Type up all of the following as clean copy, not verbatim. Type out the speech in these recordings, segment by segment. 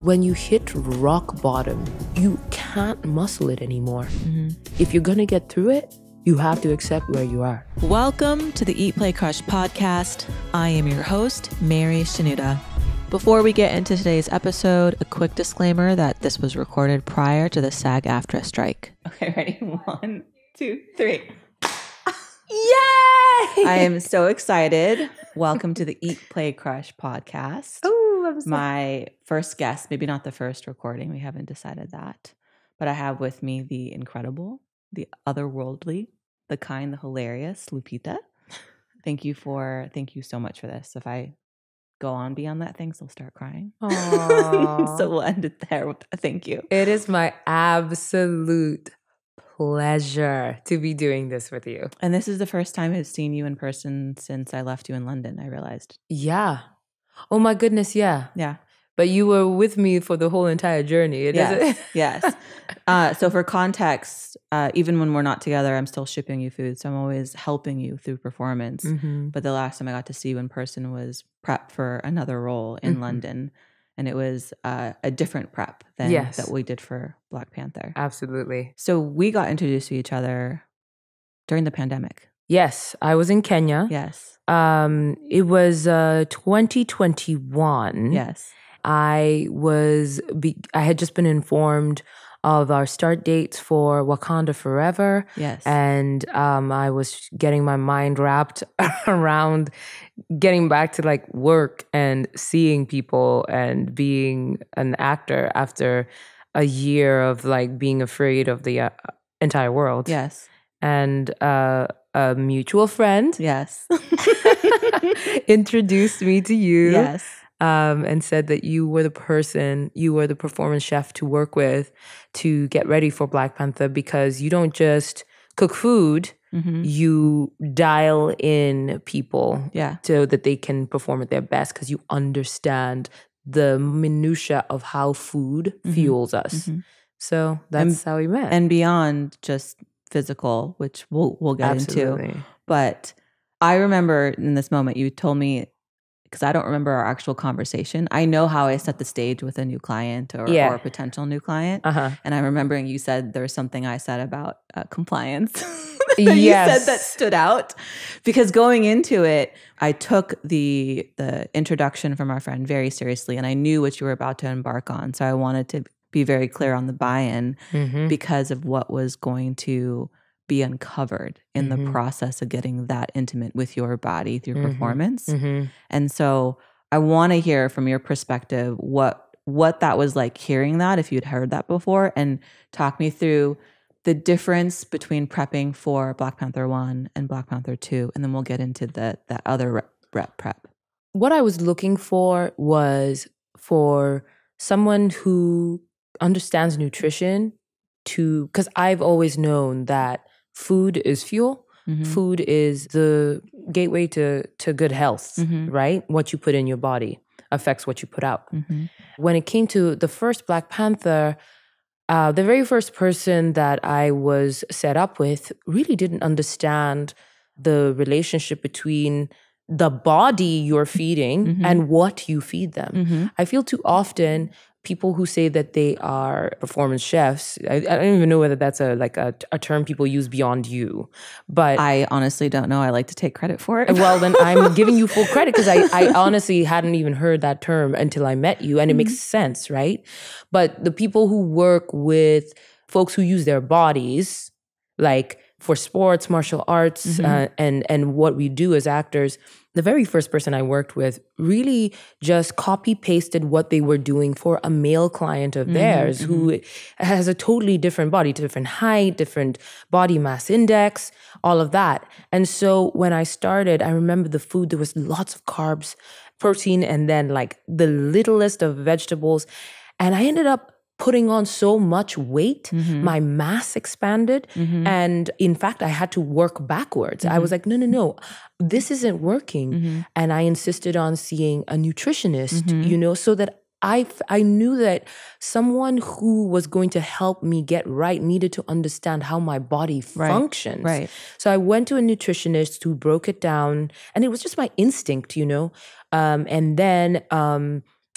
When you hit rock bottom, you can't muscle it anymore. If you're going to get through it, you have to accept where you are. Welcome to the Eat, Play, Crush podcast. I am your host, Mary Shanuda. Before we get into today's episode, a quick disclaimer that this was recorded prior to the SAG-AFTRA strike. Okay, ready? 1, 2, 3. Yay! I am so excited. Welcome to the Eat, Play, Crush podcast. Oh, I'm so My first guest, maybe not the first recording, we haven't decided that, but I have with me the incredible, the otherworldly, the kind, the hilarious Lupita. Thank you so much for this. If I go on beyond that, things will start crying. So we'll end it there with a thank you. It is my absolute pleasure to be doing this with you. And this is the first time I've seen you in person since I left you in London, I realized. Yeah. Oh my goodness, yeah. Yeah. But you were with me for the whole entire journey. Yes. So for context, even when we're not together, I'm still shipping you food. So I'm always helping you through performance. But the last time I got to see you in person was prep for another role in London. And it was a different prep than that we did for Black Panther. Absolutely. So we got introduced to each other during the pandemic. Yes, I was in Kenya. Yes. It was 2021. Yes. I had just been informed of our start dates for Wakanda Forever. Yes. And I was getting my mind wrapped around getting back to like work and seeing people and being an actor after a year of like being afraid of the entire world. Yes. And a mutual friend Yes. introduced me to you. Yes. And said that you were the performance chef to work with to get ready for Black Panther, because you don't just cook food, you dial in people so that they can perform at their best, because you understand the minutia of how food fuels us. So that's how we met. And beyond just physical, which we'll get into. But I remember in this moment you told me, because I don't remember our actual conversation. I know how I set the stage with a new client or a potential new client. And I'm remembering you said there was something I said about compliance that you said that stood out. Because going into it, I took the introduction from our friend very seriously, and I knew what you were about to embark on. So I wanted to be very clear on the buy-in because of what was going to be uncovered in the process of getting that intimate with your body through performance. And so I want to hear from your perspective what that was like, hearing that, if you'd heard that before, and talk me through the difference between prepping for Black Panther 1 and Black Panther 2, and then we'll get into that other prep. What I was looking for was for someone who understands nutrition because I've always known that food is fuel. Food is the gateway to good health, right? What you put in your body affects what you put out. When it came to the first Black Panther, the very first person that I was set up with really didn't understand the relationship between the body you're feeding and what you feed them. I feel too often people who say that they are performance chefs, I don't even know whether that's a term people use beyond you. But I honestly don't know. I like to take credit for it. Well, then I'm giving you full credit, because I honestly hadn't even heard that term until I met you. And it makes sense, right? But the people who work with folks who use their bodies, like for sports, martial arts, and what we do as actors, the very first person I worked with really just copy-pasted what they were doing for a male client of theirs who has a totally different body, different height, different body mass index, all of that. And so when I started, I remember the food, there was lots of carbs, protein, and then like the littlest of vegetables. And I ended up putting on so much weight, my mass expanded. And in fact, I had to work backwards. I was like, no, this isn't working. And I insisted on seeing a nutritionist, so that I knew that someone who was going to help me get right needed to understand how my body functions. Right. So I went to a nutritionist who broke it down, and it was just my instinct, And then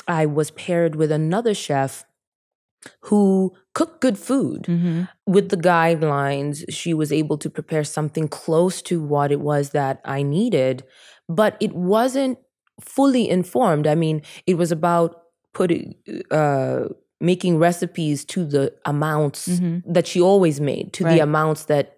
I was paired with another chef who cooked good food. Mm-hmm. With the guidelines, she was able to prepare something close to what it was that I needed, but it wasn't fully informed. I mean, it was about making recipes to the amounts that she always made, to the amounts that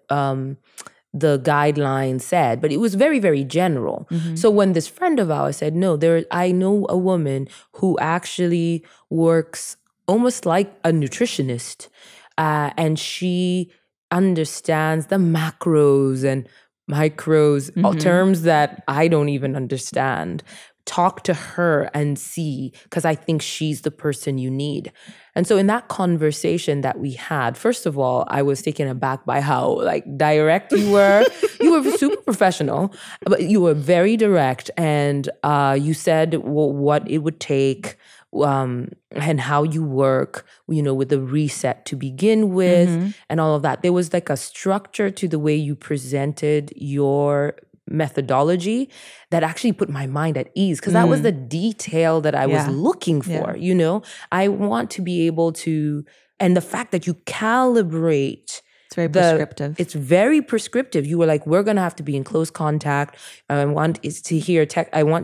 the guidelines said, but it was very, very general. So when this friend of ours said, no, I know a woman who actually works almost like a nutritionist, and she understands the macros and micros, terms that I don't even understand. Talk to her and see, because I think she's the person you need. And so in that conversation that we had, first of all, I was taken aback by how direct you were. You were super professional, but you were very direct, and you said what it would take, and how you work, with the reset to begin with, and all of that. There was a structure to the way you presented your methodology that actually put my mind at ease, because that was the detail that I was looking for. I want to be able to, and the fact that you calibrate. It's very prescriptive. It's very prescriptive. You were like, we're going to have to be in close contact. I want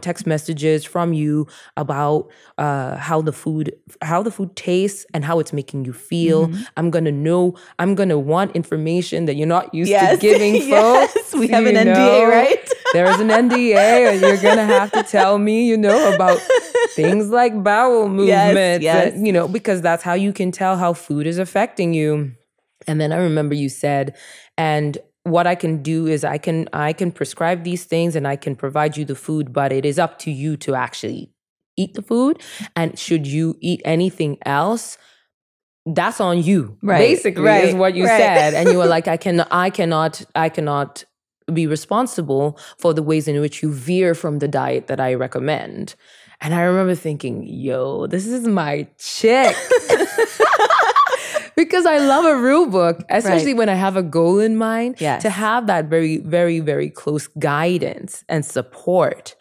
text messages from you about how the food tastes and how it's making you feel. I'm going to want information that you're not used to giving folks. Yes, we have an NDA, right? There is an NDA, and you're going to have to tell me, about things like bowel movements, and, because that's how you can tell how food is affecting you. And then I remember you said, and what I can do is I can prescribe these things and I can provide you the food, but it is up to you to actually eat the food. And should you eat anything else, that's on you. Right. Basically, is what you said. And you were like, I cannot be responsible for the ways in which you veer from the diet that I recommend. And I remember thinking, yo, this is my chick. Because I love a rule book, especially when I have a goal in mind, to have that very, very, very close guidance and support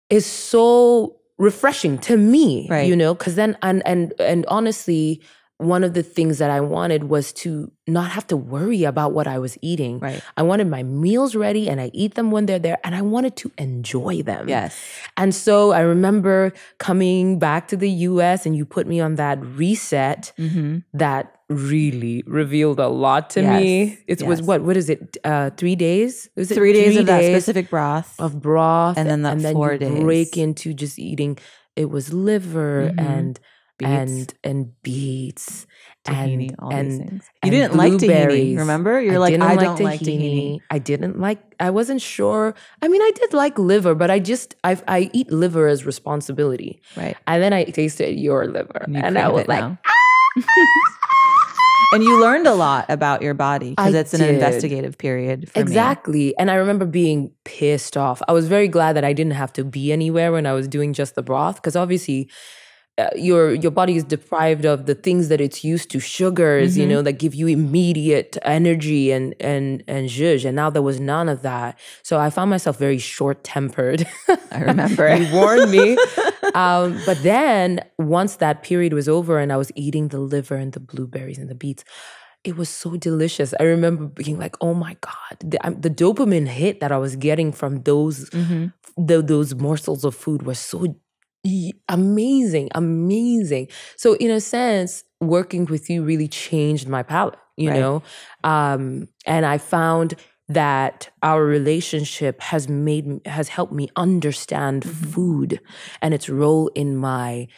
is so refreshing to me, because then, and honestly, one of the things that I wanted was to not have to worry about what I was eating. Right. I wanted my meals ready, and I eat them when they're there, and I wanted to enjoy them. Yes. And so I remember coming back to the US, and you put me on that reset that really revealed a lot to me. It was what is it? 3 days? Was it 3 days of that specific broth. Of broth. And then 4 days. Break into just eating. It was liver and beets. and beets, tahini, all these things. You and didn't like tahini, remember? You're like, I don't like tahini. I wasn't sure. I mean, I did like liver, but I eat liver as responsibility. Right. And then I tasted your liver, and I was like, And you learned a lot about your body, because it's an investigative period for me. Exactly. And I remember being pissed off. I was very glad that I didn't have to be anywhere when I was doing just the broth, because obviously your body is deprived of the things that it's used to, sugars, that give you immediate energy and zhuzh. And now there was none of that. So I found myself very short-tempered. I remember. You warned me. But then once that period was over and I was eating the liver and the blueberries and the beets, it was so delicious. I remember being like, oh my God, the dopamine hit that I was getting from those morsels of food was so amazing. So in a sense, working with you really changed my palate, you know? And I found that our relationship has helped me understand food and its role in my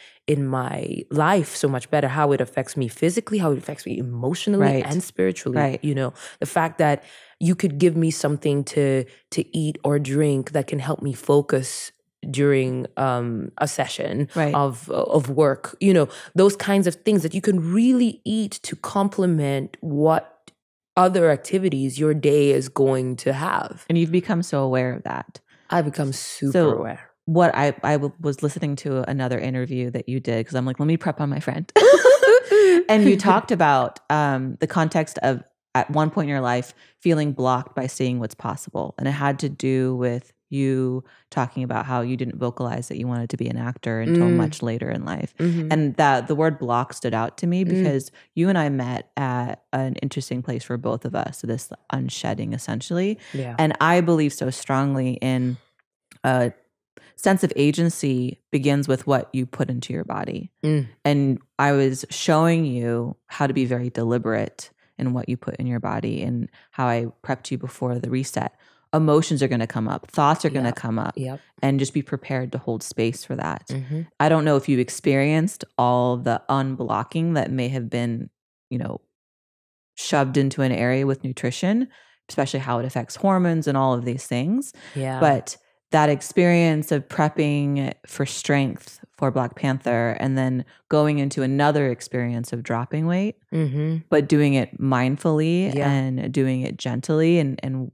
life so much better, how it affects me physically, how it affects me emotionally and spiritually. You know, the fact that you could give me something to eat or drink that can help me focus during a session of work, you know, those kinds of things that you can really eat to complement what other activities your day is going to have. And you've become so aware of that. I've become super aware. What I was listening to another interview that you did, because I'm like, let me prep on my friend. And you talked about the context of, at one point in your life, feeling blocked by seeing what's possible. And it had to do with you talking about how you didn't vocalize that you wanted to be an actor until much later in life. And that the word block stood out to me because you and I met at an interesting place for both of us, so this unshedding essentially. Yeah. And I believe so strongly in a sense of agency begins with what you put into your body. And I was showing you how to be very deliberate in what you put in your body and how I prepped you before the reset. Emotions are going to come up. Thoughts are going to come up. And just be prepared to hold space for that. I don't know if you experienced all the unblocking that may have been, you know, shoved into an area with nutrition, especially how it affects hormones and all of these things. But that experience of prepping for strength for Black Panther and then going into another experience of dropping weight, but doing it mindfully and doing it gently, and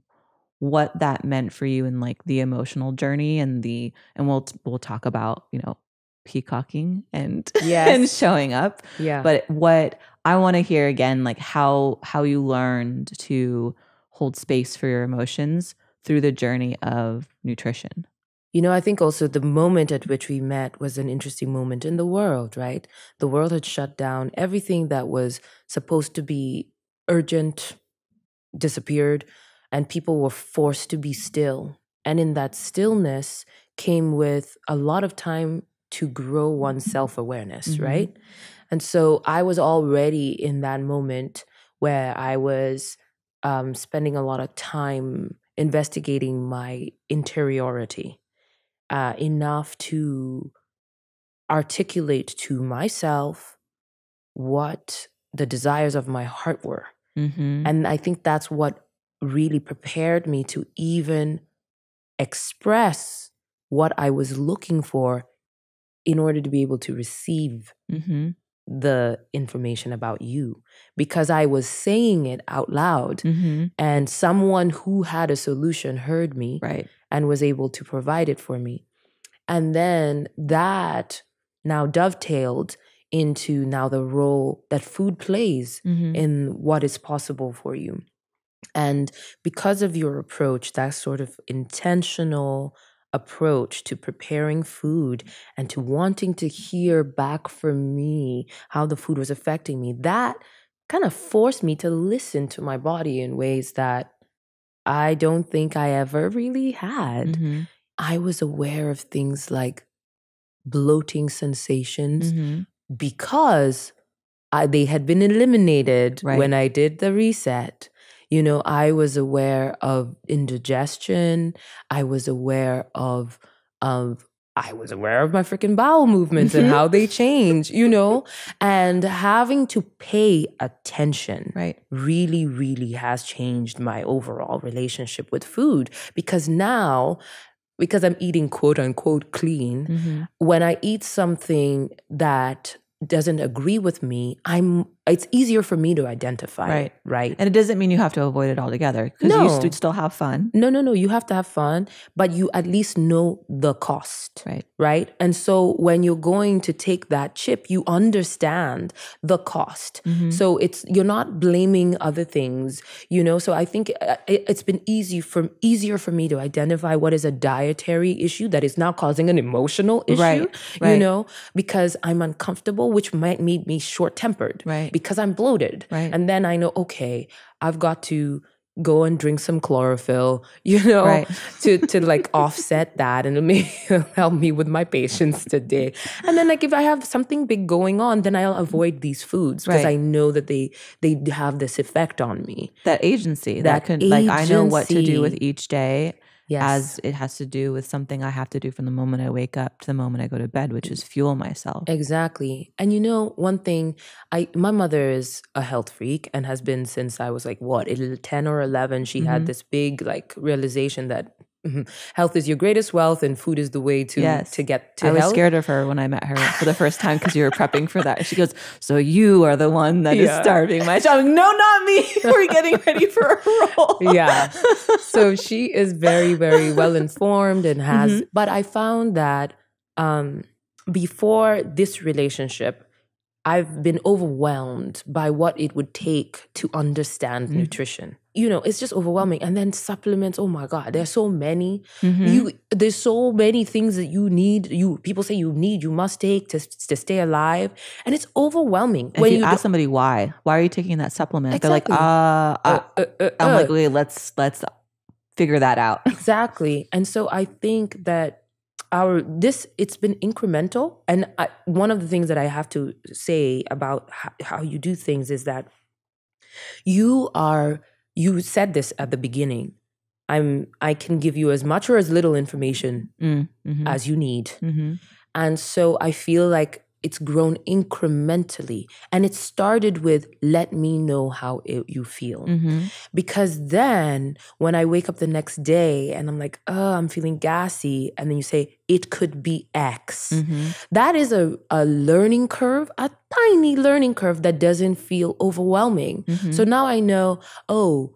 what that meant for you in like the emotional journey and we'll talk about, you know, peacocking and and showing up. But what I want to hear again, like how you learned to hold space for your emotions through the journey of nutrition. You know, I think also the moment at which we met was an interesting moment in the world, right? The world had shut down. Everything that was supposed to be urgent disappeared, and people were forced to be still. And in that stillness came with a lot of time to grow one's self-awareness, right? And so I was already in that moment where I was spending a lot of time investigating my interiority, enough to articulate to myself what the desires of my heart were. And I think that's what really prepared me to even express what I was looking for in order to be able to receive the information about you, because I was saying it out loud and someone who had a solution heard me and was able to provide it for me. And then that now dovetailed into now the role that food plays in what is possible for you. And because of your approach, that sort of intentional approach to preparing food and to wanting to hear back from me how the food was affecting me, that kind of forced me to listen to my body in ways that I don't think I ever really had. I was aware of things like bloating sensations because they had been eliminated when I did the reset. You know, I was aware of indigestion. I was aware of my freaking bowel movements and how they change, you know, and having to pay attention really, really has changed my overall relationship with food, because now, because I'm eating quote unquote clean, when I eat something that doesn't agree with me, it's easier for me to identify. Right. And it doesn't mean you have to avoid it altogether, because you still have fun. No. You have to have fun, but you at least know the cost. Right. And so when you're going to take that chip, you understand the cost. So you're not blaming other things, you know. So I think it's been easier for me to identify what is a dietary issue that is now causing an emotional issue, you know, because I'm uncomfortable, which might make me short-tempered, because I'm bloated. And then I know, okay, I've got to go and drink some chlorophyll, you know, to like offset that, and it'll help me with my patience today. And then like if I have something big going on, then I'll avoid these foods because I know that they have this effect on me. That agency, like I know what to do with each day. As it has to do with something I have to do from the moment I wake up to the moment I go to bed, which is fuel myself. Exactly. And you know, one thing, my mother is a health freak and has been since I was like, 10 or 11. She had this big like realization that health is your greatest wealth and food is the way to get to health. I was scared of her when I met her for the first time because you were prepping for that. She goes, so you are the one that is starving my child. No, not me. We're getting ready for a role. So she is very, very well informed and has, but I found that before this relationship, I've been overwhelmed by what it would take to understand nutrition. You know, it's just overwhelming. And then supplements, oh my God, there's so many. There's so many things that you need. People say you must take to stay alive. And it's overwhelming. And when you ask somebody why are you taking that supplement? Exactly. They're like, I'm like, wait, let's figure that out. Exactly. And so I think that it's been incremental. And one of the things that I have to say about how you do things is that you said this at the beginning. I can give you as much or as little information as you need. And so I feel like it's grown incrementally. And it started with, let me know how you feel. Because then when I wake up the next day and I'm like, oh, I'm feeling gassy. And then you say, it could be X. That is a learning curve, a tiny learning curve that doesn't feel overwhelming. So now I know, oh,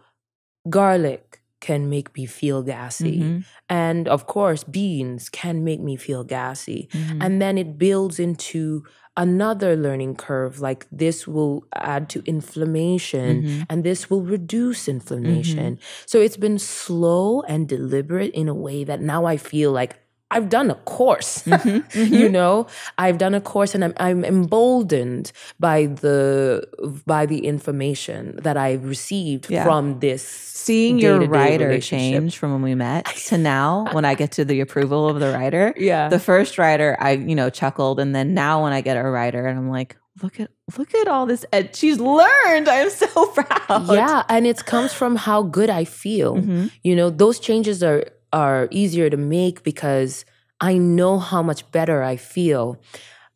garlic can make me feel gassy. And of course, beans can make me feel gassy. And then it builds into another learning curve, like this will add to inflammation and this will reduce inflammation. So it's been slow and deliberate in a way that now I feel like I've done a course, you know, I've done a course and I'm emboldened by the information that I've received from this. Seeing your writer change from when we met to now, when I get to the approval of the writer, the first writer, I, chuckled. And then now when I get a writer and I'm like, look at all this she's learned. I'm so proud. Yeah. And it comes from how good I feel. You know, those changes are easier to make because I know how much better I feel.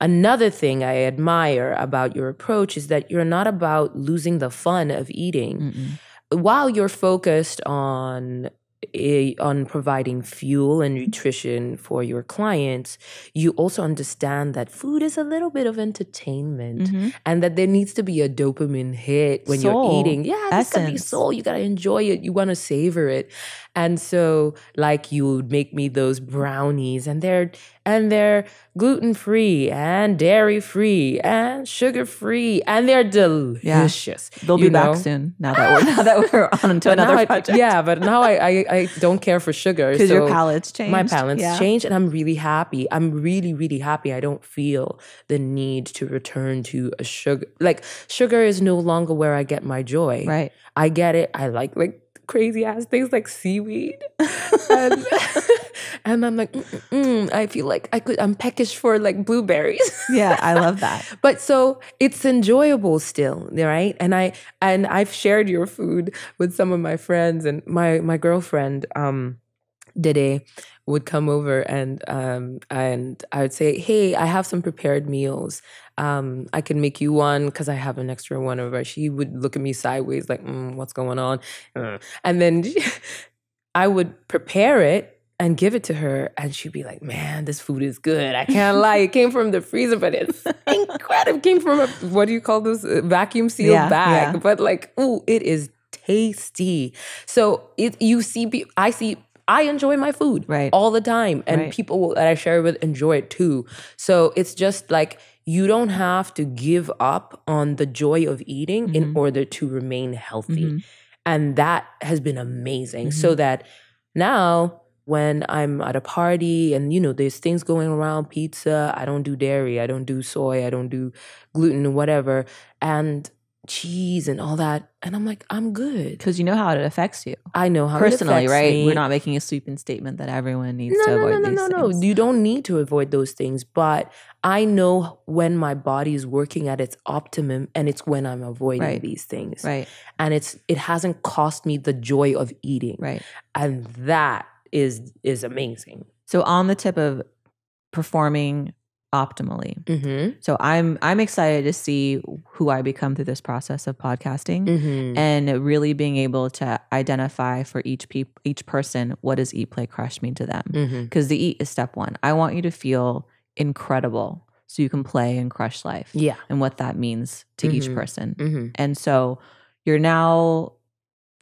Another thing I admire about your approach is that you're not about losing the fun of eating. While you're focused on providing fuel and nutrition for your clients, you also understand that food is a little bit of entertainment and that there needs to be a dopamine hit when you're eating. Yeah, this can be soul. You got to enjoy it. You want to savor it. And so like you would make me those brownies and they're gluten-free and dairy-free and sugar-free and they're delicious. Yeah. They'll be back soon now that we're on to another project. But now I don't care for sugar. Because your palate's changed. My palate's changed and I'm really happy. I'm really, really happy. I don't feel the need to return to a sugar. Like sugar is no longer where I get my joy. Right. I get it. I like crazy ass things like seaweed. And I'm like, I feel like I'm peckish for like blueberries. Yeah, I love that. But so it's enjoyable still, right? And I've shared your food with some of my friends, and my girlfriend, Dede, would come over and I would say, hey, I have some prepared meals. I can make you one because I have an extra one over. She would look at me sideways like, what's going on? And then I would prepare it and give it to her, and she'd be like, man, this food is good. I can't lie. It came from the freezer, but it's incredible. It came from what do you call those? Vacuum sealed bag. Yeah. But like, ooh, it is tasty. So I enjoy my food all the time. And people that I share with enjoy it too. So it's just like, you don't have to give up on the joy of eating in order to remain healthy. And that has been amazing. So that now when I'm at a party and, there's things going around, pizza, I don't do dairy, I don't do soy, I don't do gluten or whatever, and cheese and all that. And I'm like, I'm good. Because you know how it affects you. I know how personally, it affects right? me. We're not making a sweeping statement that everyone needs to avoid these things. No. You don't need to avoid those things. But I know when my body is working at its optimum, and it's when I'm avoiding these things. Right. And it hasn't cost me the joy of eating. Right. And that is amazing. So on the tip of performing optimally. So I'm excited to see who I become through this process of podcasting and really being able to identify for each person, what does eat, play, crush mean to them? Because the eat is step one. I want you to feel incredible so you can play and crush life. Yeah. And what that means to each person. And so you're now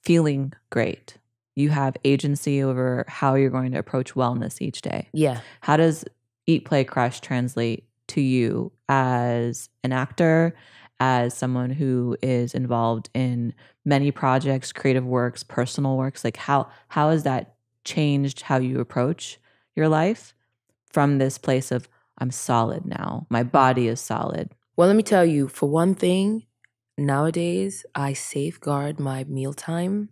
feeling great. You have agency over how you're going to approach wellness each day. Yeah. How does eat, play, crush translate to you as an actor, as someone who is involved in many projects, creative works, personal works? Like how has that changed how you approach your life from this place of, I'm solid now, my body is solid? Well, let me tell you, for one thing, nowadays I safeguard my mealtime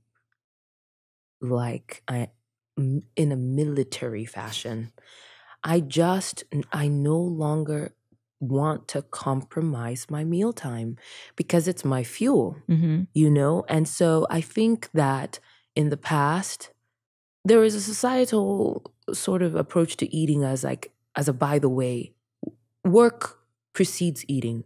like in a military fashion. I no longer want to compromise my mealtime because it's my fuel, you know? And so I think that in the past, there is a societal sort of approach to eating as a by the way. Work precedes eating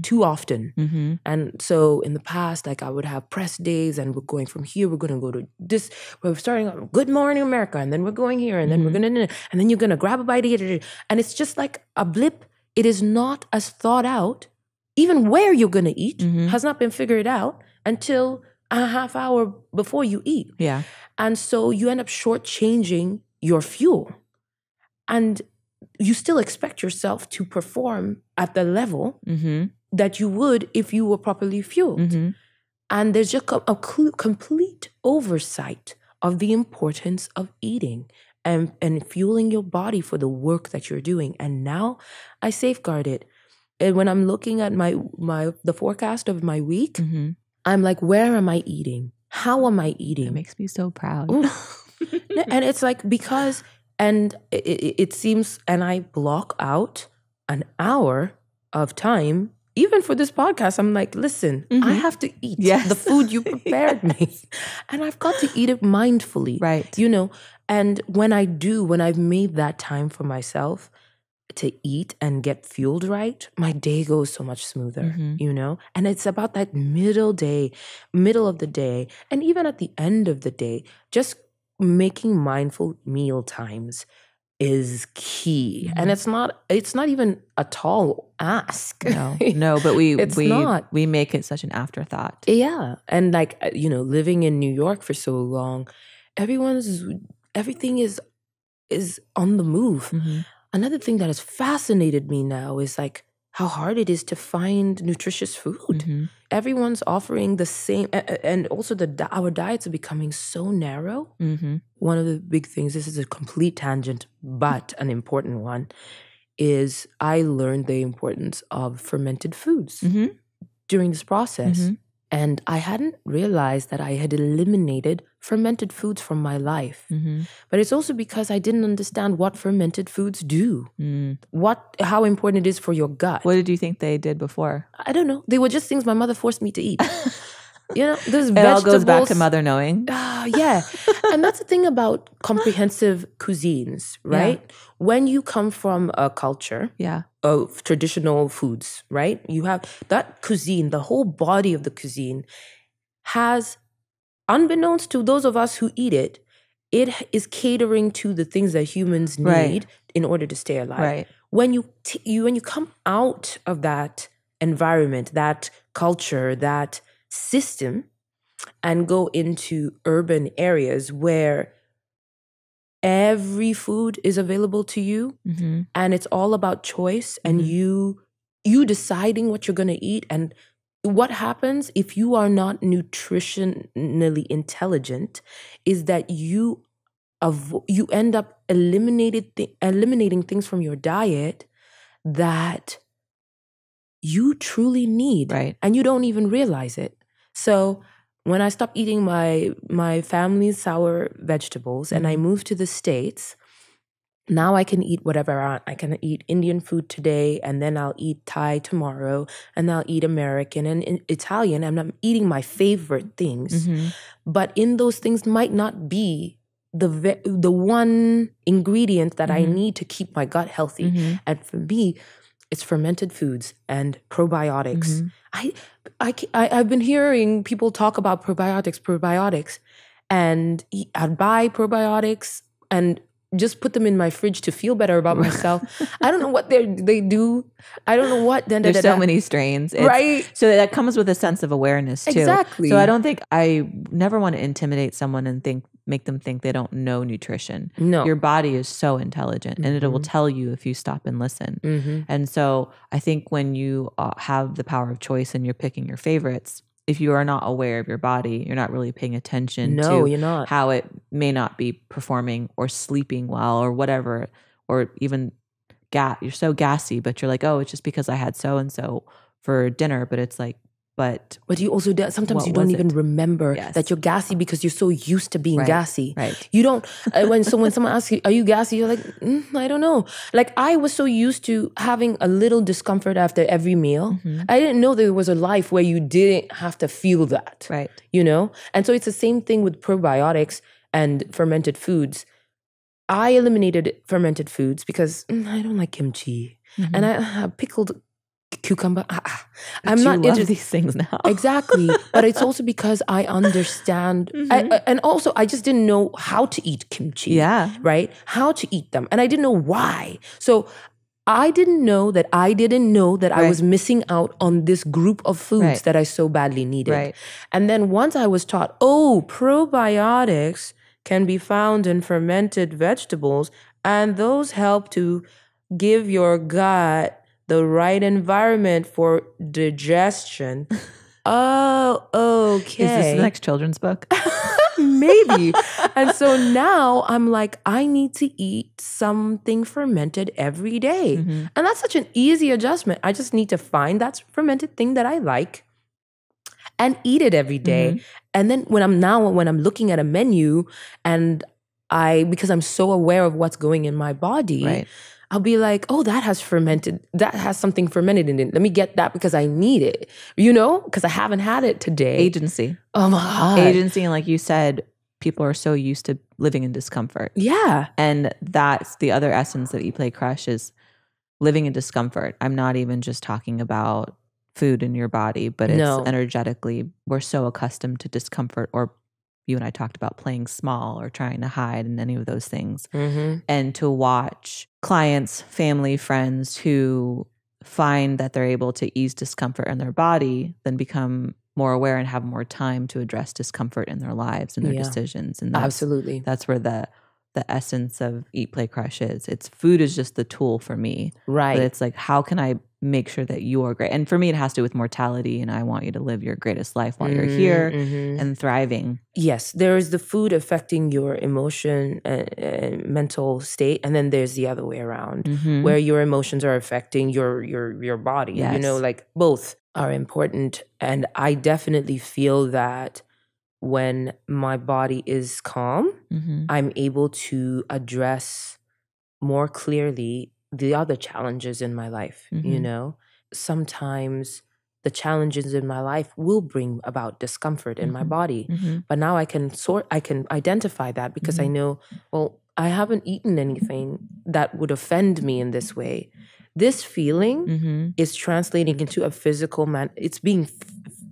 too often. And so in the past, like I would have press days and we're going from here, we're going to go to this, we're starting on Good Morning America, and then we're going here, and then we're going to, and then you're going to grab a bite of it. And it's just like a blip. It is not as thought out. Even where you're going to eat has not been figured out until a half hour before you eat. Yeah. And so you end up shortchanging your fuel. And you still expect yourself to perform at the level that you would if you were properly fueled. And there's just a complete oversight of the importance of eating and fueling your body for the work that you're doing. And now I safeguard it. And when I'm looking at the forecast of my week, I'm like, where am I eating? How am I eating? It makes me so proud. And it's like, because... And it seems, and I block out an hour of time, even for this podcast. I'm like, listen, I have to eat the food you prepared me. And I've got to eat it mindfully. Right. You know, and when I've made that time for myself to eat and get fueled right, my day goes so much smoother, you know? And it's about that middle of the day, and even at the end of the day, just making mindful meal times is key. And it's not even a tall ask. No, but we make it such an afterthought. Yeah. And like, you know, living in New York for so long, everything is on the move. Another thing that has fascinated me now is like how hard it is to find nutritious food. Everyone's offering the same, and also our diets are becoming so narrow. One of the big things, this is a complete tangent, but an important one, is I learned the importance of fermented foods during this process. And I hadn't realized that I had eliminated fermented foods from my life. But it's also because I didn't understand what fermented foods do, how important it is for your gut. What did you think they did before? I don't know. They were just things my mother forced me to eat. You know, there's it vegetables. all goes back to mother knowing. Yeah. And that's the thing about comprehensive cuisines, right? Yeah. When you come from a culture of traditional foods, right? You have that cuisine, the whole body of the cuisine has, unbeknownst to those of us who eat it, it is catering to the things that humans need in order to stay alive. Right. When you come out of that environment, that culture, that system, and go into urban areas where every food is available to you, and it's all about choice, and you deciding what you're going to eat. And what happens if you are not nutritionally intelligent is that you end up eliminating things from your diet that you truly need, and you don't even realize it. So when I stopped eating my family's sour vegetables and I moved to the States, now I can eat whatever I can eat Indian food today, and then I'll eat Thai tomorrow, and I'll eat American and Italian, and I'm eating my favorite things. But in those things might not be the one ingredient that I need to keep my gut healthy. And for me, it's fermented foods and probiotics. I've been hearing people talk about probiotics, and I'd buy probiotics and just put them in my fridge to feel better about myself. I don't know what they do. I don't know what. There's so many strains. Right. So that comes with a sense of awareness too. Exactly. So I never want to intimidate someone and think make them think they don't know nutrition. No. Your body is so intelligent and it will tell you if you stop and listen. And so I think when you have the power of choice and you're picking your favorites, if you are not aware of your body, you're not really paying attention to you're not. how it may not be performing or sleeping well or whatever, or even you're so gassy, but you're like, oh, it's just because I had so-and-so for dinner. But it's like, but you also sometimes you don't even remember that you're gassy because you're so used to being gassy. Right. You don't, when someone asks you, are you gassy? You're like, I don't know. Like I was so used to having a little discomfort after every meal. I didn't know there was a life where you didn't have to feel that. Right. You know? And so it's the same thing with probiotics and fermented foods. I eliminated fermented foods because I don't like kimchi. And I pickled cucumber. I'm not into these things now. Exactly. But it's also because I understand. And also, I just didn't know how to eat kimchi. Yeah. Right? How to eat them. And I didn't know why. So I didn't know that I was missing out on this group of foods that I so badly needed. Right. And then once I was taught, probiotics can be found in fermented vegetables, and those help to give your gut the right environment for digestion. Oh, okay. Is this the next children's book? Maybe. And so now I'm like, I need to eat something fermented every day. And that's such an easy adjustment. I just need to find that fermented thing that I like and eat it every day. And then when I'm looking at a menu and because I'm so aware of what's going in my body, I'll be like, oh, that has something fermented in it. Let me get that because I need it, because I haven't had it today. Agency. Oh my God. Agency. And like you said, people are so used to living in discomfort. Yeah. And that's the other essence of Eat, Play, Crush is living in discomfort. I'm not even just talking about food in your body, but it's energetically, we're so accustomed to discomfort, or you and I talked about playing small or trying to hide and any of those things. And to watch clients, family, friends who find that they're able to ease discomfort in their body, then become more aware and have more time to address discomfort in their lives and their decisions. And absolutely, that's where the essence of Eat, Play, Crush is. It's food is just the tool for me. Right. But it's like, how can I make sure that you are great? And for me, it has to do with mortality. And I want you to live your greatest life while you're here and thriving. Yes. There is the food affecting your emotion and mental state. And then there's the other way around where your emotions are affecting your body. Yes. Like both are important. And I definitely feel that when my body is calm, I'm able to address more clearly the other challenges in my life. Sometimes the challenges in my life will bring about discomfort in my body. But now I can identify that because I know, well, I haven't eaten anything that would offend me in this way. This feeling is translating into a physical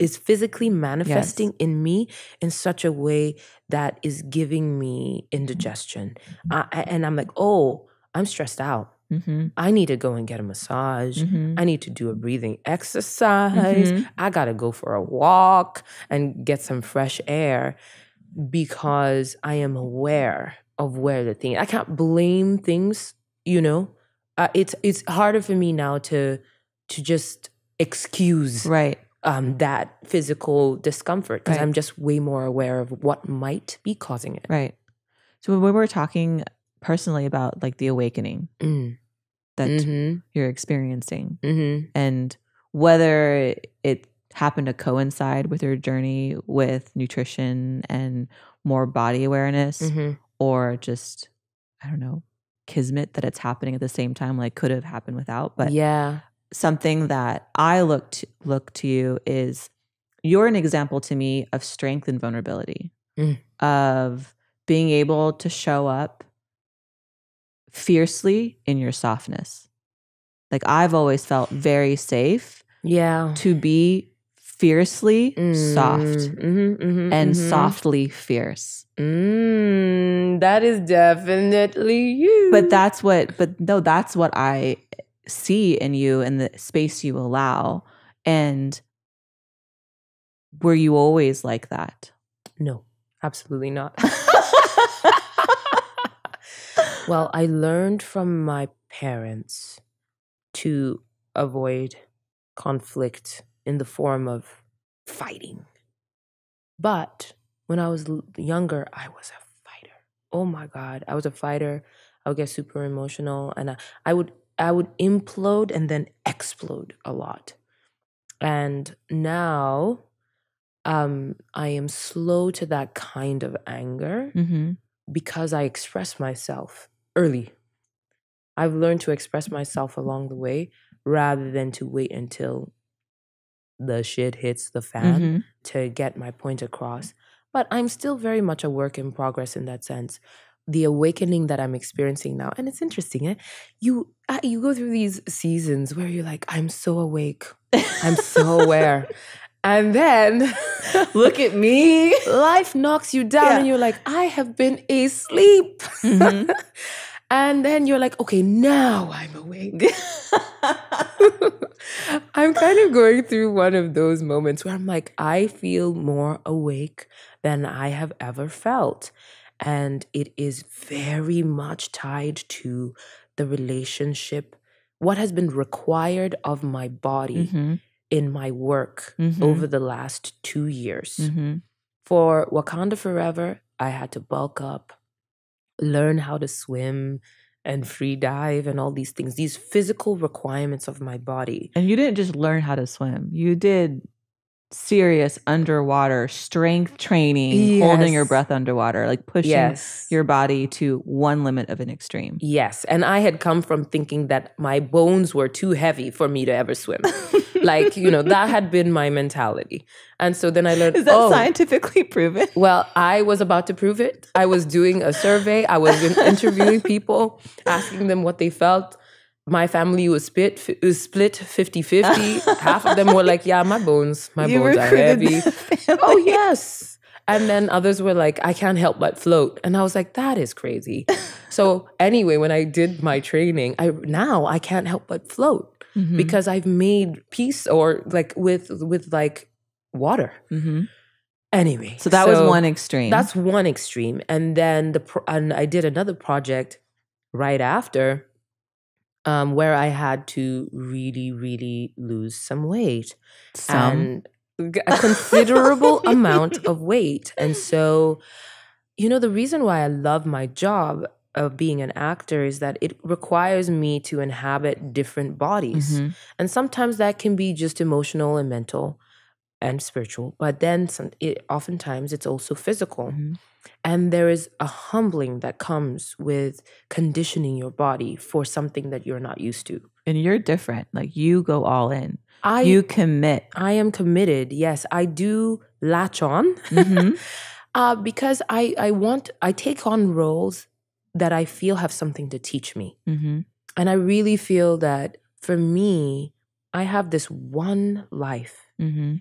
it's physically manifesting in me in such a way that is giving me indigestion. And I'm like, oh, I'm stressed out. I need to go and get a massage. I need to do a breathing exercise. I got to go for a walk and get some fresh air because I am aware of where the thing. I can't blame things, It's harder for me now to just excuse that physical discomfort because I'm just way more aware of what might be causing it. Right. So when we were talking personally about like the awakening that you're experiencing and whether it happened to coincide with your journey with nutrition and more body awareness or just, I don't know, kismet that it's happening at the same time, like could have happened without. But something that I look to you is you're an example to me of strength and vulnerability, of being able to show up fiercely in your softness. Like I've always felt very safe to be fiercely soft and softly fierce. That is definitely you. But that's what I see in you and the space you allow. And were you always like that? No, absolutely not. Well, I learned from my parents to avoid conflict in the form of fighting. But when I was younger, I was a fighter. Oh my God, I was a fighter. I would get super emotional, and I would implode and then explode a lot. And now, I am slow to that kind of anger because I express myself early. I've learned to express myself along the way rather than to wait until the shit hits the fan to get my point across. But I'm still very much a work in progress in that sense. The awakening that I'm experiencing now, and it's interesting, you go through these seasons where you're like, I'm so awake, I'm so aware. And then look at me. Life knocks you down and you're like, I have been asleep. And then you're like, okay, now I'm awake. I'm kind of going through one of those moments where I'm like, I feel more awake than I have ever felt. And it is very much tied to the relationship, what has been required of my body in my work over the last 2 years. For Wakanda Forever, I had to bulk up, learn how to swim and free dive and all these things, these physical requirements of my body. And you didn't just learn how to swim. You did serious underwater strength training, holding your breath underwater, like pushing your body to one limit of an extreme. Yes. And I had come from thinking that my bones were too heavy for me to ever swim. Like, that had been my mentality. And so then I learned, is that scientifically proven? Well, I was about to prove it. I was doing a survey. I was interviewing people, asking them what they felt. My family was split 50-50. Half of them were like, yeah, my bones are heavy. Oh, yes. And then others were like, I can't help but float. And I was like, that is crazy. So anyway, when I did my training, now I can't help but float because I've made peace with water. Anyway. So that was one extreme. That's one extreme. And then and I did another project right after where I had to really, really lose some weight. And a considerable amount of weight. And so, the reason why I love my job of being an actor is that it requires me to inhabit different bodies. And sometimes that can be just emotional and mental and spiritual, but then oftentimes it's also physical. And there is a humbling that comes with conditioning your body for something that you're not used to. And you're different. Like, you go all in. You commit. I am committed. Yes, I do latch on because I take on roles that I feel have something to teach me. And I really feel that for me, I have this one life.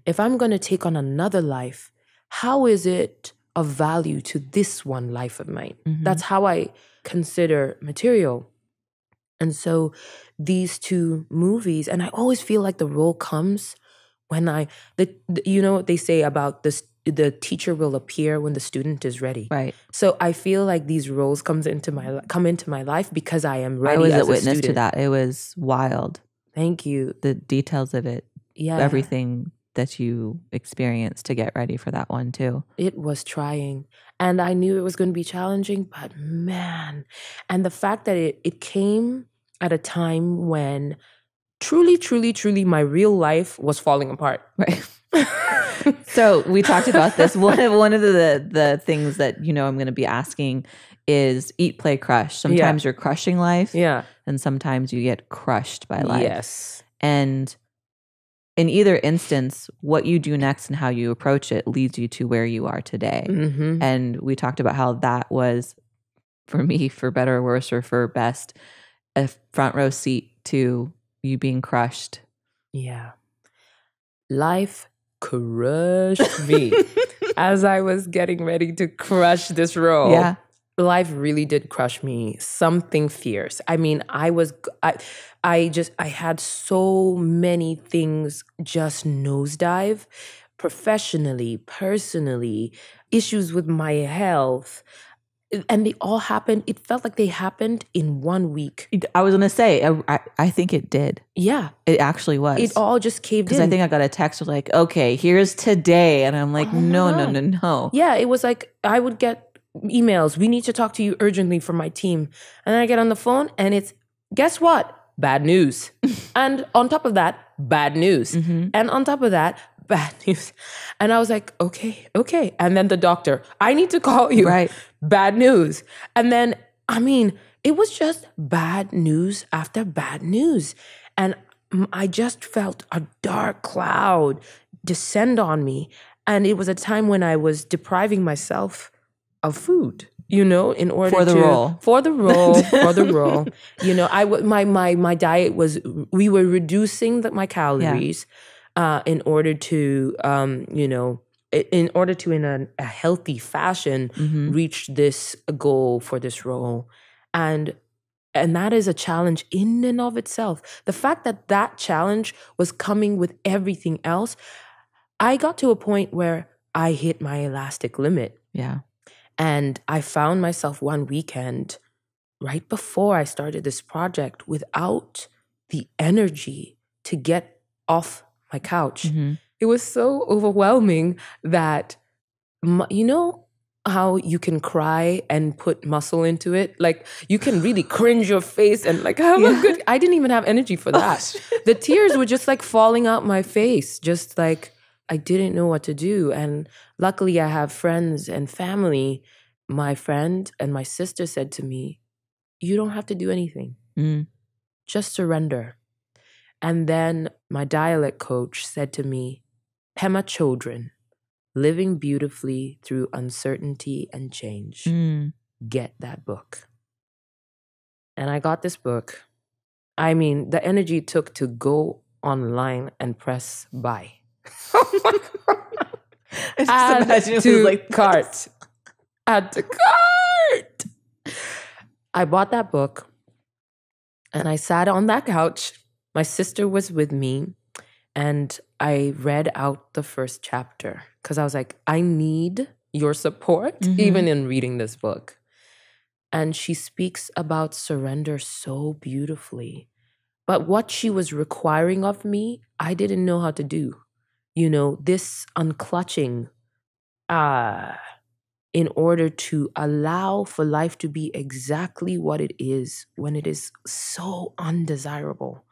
If I'm going to take on another life, how is it of value to this one life of mine? That's how I consider material. And so these two movies, and I always feel like the role comes when what they say about this, the teacher will appear when the student is ready. Right. So I feel like these roles come into my life because I am ready. I was as a witness student. to that. It was wild. Thank you. The details of it. Yeah. Everything that you experienced to get ready for that one too. It was trying. And I knew it was going to be challenging, but man. And the fact that it came at a time when truly, truly, truly my real life was falling apart. Right. So we talked about this. One of the things that, I'm going to be asking is eat, play, crush. Sometimes you're crushing life. Yeah. And sometimes you get crushed by life. Yes. And in either instance, what you do next and how you approach it leads you to where you are today. And we talked about how that was, for me, for better or worse or for best, a front row seat to you being crushed. Yeah. Life crushed me as I was getting ready to crush this role. Yeah. Life really did crush me. Something fierce. I mean, I had so many things just nosedive, professionally, personally, issues with my health, And they all happened. It felt like they happened in 1 week. I was going to say, I think it did. Yeah. It actually was. It all just caved in. Because I think I got a text with like, okay, here's today. And I'm like, no. Yeah, it was like I would get emails. We need to talk to you urgently from my team. And then I get on the phone and it's, guess what? Bad news. And on top of that, bad news. And on top of that, bad news. And I was like, okay. And then the doctor, I need to call you. Right. Bad news. And then, I mean, it was just bad news after bad news. And I just felt a dark cloud descend on me. And it was a time when I was depriving myself of food, in order for the role. For the role. My diet was, we were reducing my calories in order to, in order to, in a healthy fashion, reach this goal for this role. And that is a challenge in and of itself. The fact that challenge was coming with everything else, I got to a point where I hit my elastic limit. Yeah. And I found myself one weekend, right before I started this project, without the energy to get off my couch. It was so overwhelming that, how you can cry and put muscle into it? Like, you can really cringe your face and like have a good... I didn't even have energy for that. The tears were just like falling out my face, just like I didn't know what to do. And luckily I have friends and family. My friend and my sister said to me, you don't have to do anything. Just surrender. And then my dialect coach said to me, Pema Children, living beautifully through uncertainty and change. Get that book. And I got this book. I mean, the energy it took to go online and press buy. Add to cart. Add to cart. I bought that book and I sat on that couch. My sister was with me and I read out the first chapter because I was like, I need your support even in reading this book. And she speaks about surrender so beautifully. But what she was requiring of me, I didn't know how to do. This unclutching in order to allow for life to be exactly what it is when it is so undesirable.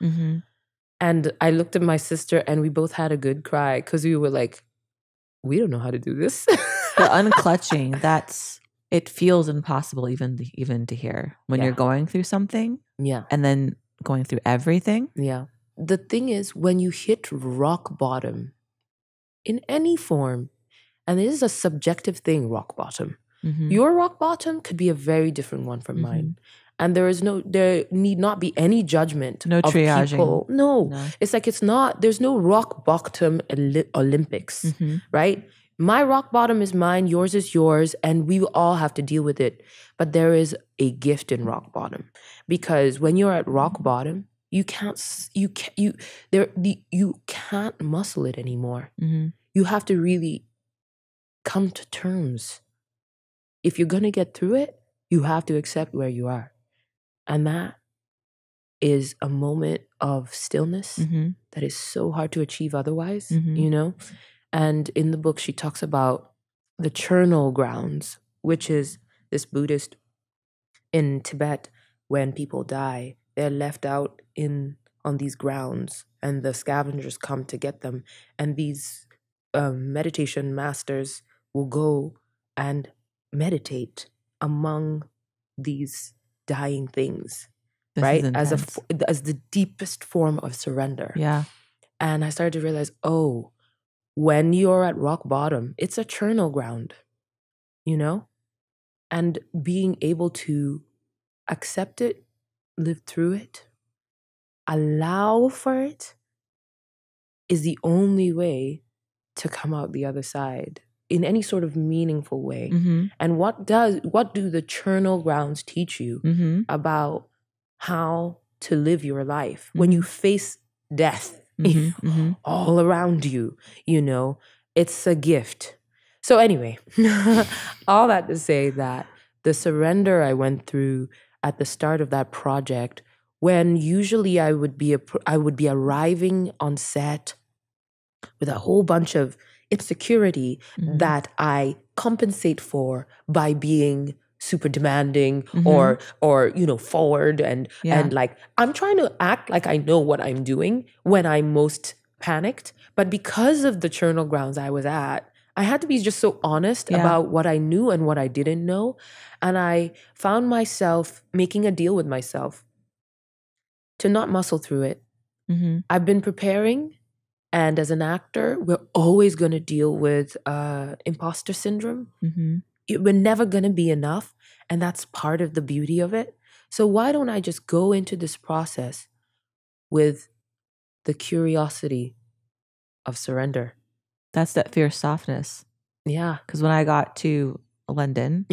And I looked at my sister and we both had a good cry because we were like, we don't know how to do this. The unclutching, it feels impossible even to hear when you're going through something. Yeah. And then going through everything. Yeah. The thing is, when you hit rock bottom in any form, and it is a subjective thing, rock bottom. Your rock bottom could be a very different one from mine. And there need not be any judgment. No triaging. People. No. It's like there's no rock bottom Olympics, right? My rock bottom is mine, yours is yours, and we will all have to deal with it. But there is a gift in rock bottom. Because when you're at rock bottom, you can't muscle it anymore. You have to really come to terms. If you're going to get through it, you have to accept where you are. And that is a moment of stillness that is so hard to achieve otherwise, And in the book, she talks about the charnel grounds, which is this Buddhist in Tibet. When people die, they're left out on these grounds and the scavengers come to get them. And these meditation masters will go and meditate among these dying things, right? As the deepest form of surrender. Yeah. And I started to realize, when you're at rock bottom, it's a charnel ground, and being able to accept it, live through it, allow for it is the only way to come out the other side in any sort of meaningful way. And what do the charnel grounds teach you about how to live your life when you face death all around you? It's a gift. So anyway, all that to say that the surrender I went through at the start of that project, when usually I would be arriving on set with a whole bunch of insecurity that I compensate for by being super demanding or forward and like I'm trying to act like I know what I'm doing when I'm most panicked. But because of the churnal grounds I was at, I had to be just so honest about what I knew and what I didn't know. And I found myself making a deal with myself to not muscle through it. I've been preparing. And as an actor, we're always going to deal with imposter syndrome. We're never going to be enough. And that's part of the beauty of it. So why don't I just go into this process with the curiosity of surrender? That's that fierce softness. Yeah. Because when I got to London,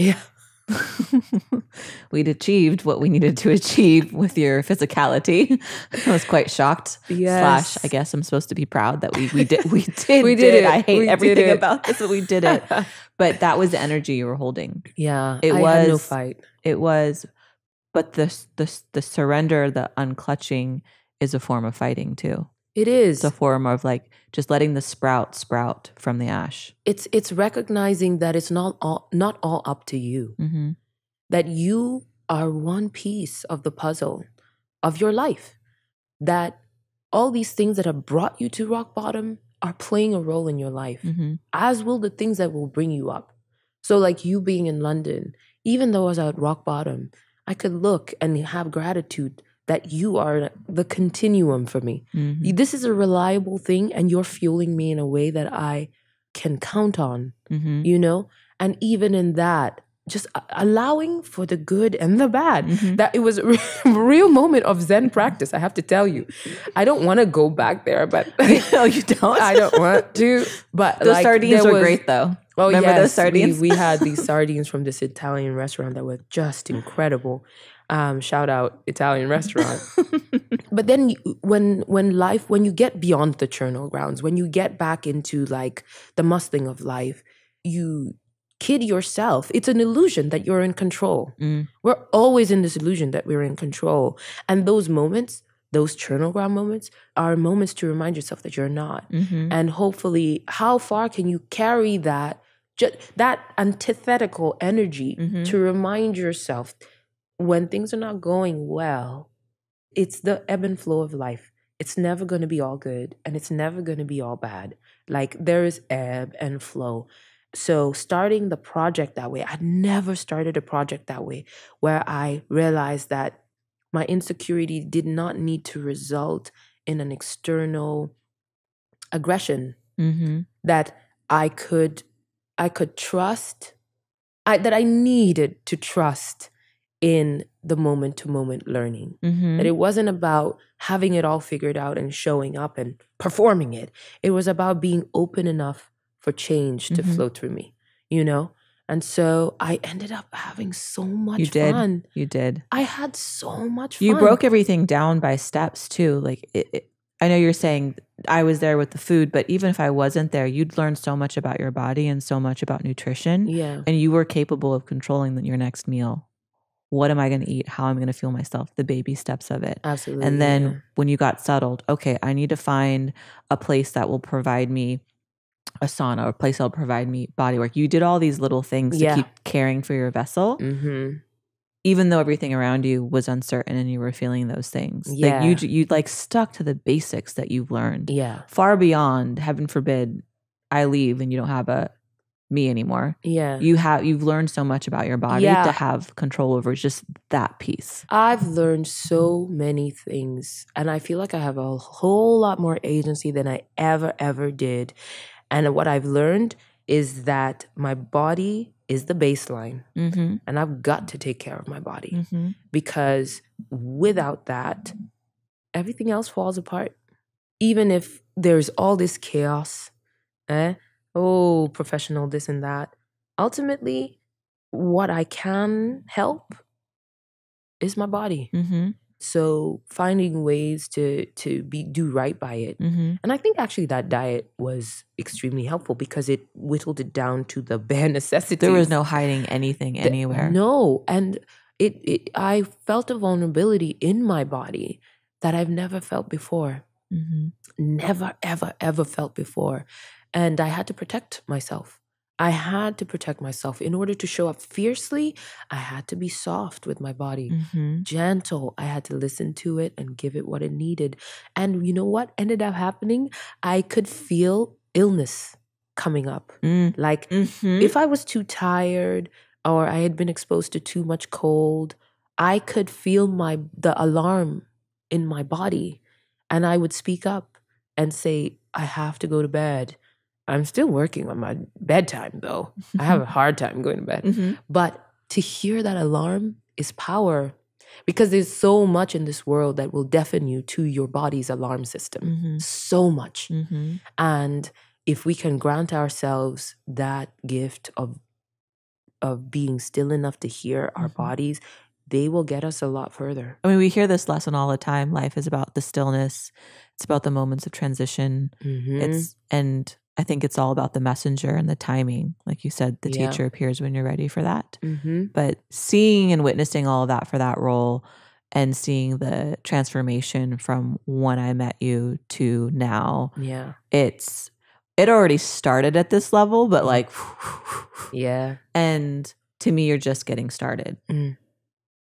we'd achieved what we needed to achieve with your physicality. I was quite shocked. Yes. / I guess I'm supposed to be proud that we did it. I hate everything about this, but we did it. But that was the energy you were holding. Yeah. I had no fight. It was, but the surrender, the unclutching is a form of fighting too. It is. It's a form of like just letting the sprout from the ash. It's recognizing that it's not all up to you. That you are one piece of the puzzle of your life. That all these things that have brought you to rock bottom are playing a role in your life, as will the things that will bring you up. So like you being in London, even though I was at rock bottom, I could look and have gratitude that you are the continuum for me. This is a reliable thing and you're fueling me in a way that I can count on, you know? And even in that, just allowing for the good and the bad. That it was a real moment of Zen practice, I have to tell you. I don't want to go back there, but no, you don't. I don't want to. But those sardines were great though. Oh, remember those sardines? We had these sardines from this Italian restaurant that were just incredible. Shout out Italian restaurant. But then when you get beyond the churnal grounds, when you get back into like the muscling of life, you kid yourself. It's an illusion that you're in control. We're always in this illusion that we're in control. And those moments, those churnal ground moments, are moments to remind yourself that you're not. And hopefully, how far can you carry that antithetical energy to remind yourself when things are not going well, it's the ebb and flow of life. It's never going to be all good and it's never going to be all bad. Like there is ebb and flow. So starting the project that way, I'd never started a project that way, where I realized that my insecurity did not need to result in an external aggression, that I could trust, that I needed to trust in the moment-to-moment learning. That it wasn't about having it all figured out and showing up and performing it. It was about being open enough for change to flow through me, you know? And so I ended up having so much fun. You did. I had so much fun. You broke everything down by steps too. Like I know you're saying I was there with the food, but even if I wasn't there, you'd learn so much about your body and so much about nutrition. Yeah. And you were capable of controlling your next meal. What am I going to eat? How am I going to fuel myself? The baby steps of it. Absolutely. And then when you got settled, okay, I need to find a place that will provide me a sauna, or a place that will provide me body work. You did all these little things to keep caring for your vessel, even though everything around you was uncertain and you were feeling those things. Yeah. Like you like stuck to the basics that you've learned. Yeah. Far beyond, heaven forbid, I leave and you don't have a me anymore. Yeah. You've learned so much about your body to have control over just that piece. I've learned so many things and I feel like I have a whole lot more agency than I ever did. And what I've learned is that my body is the baseline and I've got to take care of my body because without that, everything else falls apart. Even if there's all this chaos, professional this and that, ultimately, what I can help is my body. So finding ways to do right by it. And I think actually that diet was extremely helpful because it whittled it down to the bare necessities. There was no hiding anything anywhere. No. And I felt a vulnerability in my body that I've never felt before. Never, ever, ever felt before. And I had to protect myself. I had to protect myself. In order to show up fiercely, I had to be soft with my body, gentle. I had to listen to it and give it what it needed. And you know what ended up happening? I could feel illness coming up. Like if I was too tired or I had been exposed to too much cold, I could feel the alarm in my body. And I would speak up and say, I have to go to bed. I'm still working on my bedtime, though. I have a hard time going to bed. But to hear that alarm is power because there's so much in this world that will deafen you to your body's alarm system. So much. And if we can grant ourselves that gift of being still enough to hear our bodies, they will get us a lot further. I mean, we hear this lesson all the time. Life is about the stillness. It's about the moments of transition. And I think it's all about the messenger and the timing. Like you said, the teacher appears when you're ready for that. But seeing and witnessing all of that for that role and seeing the transformation from when I met you to now, it already started at this level, but like, and to me, you're just getting started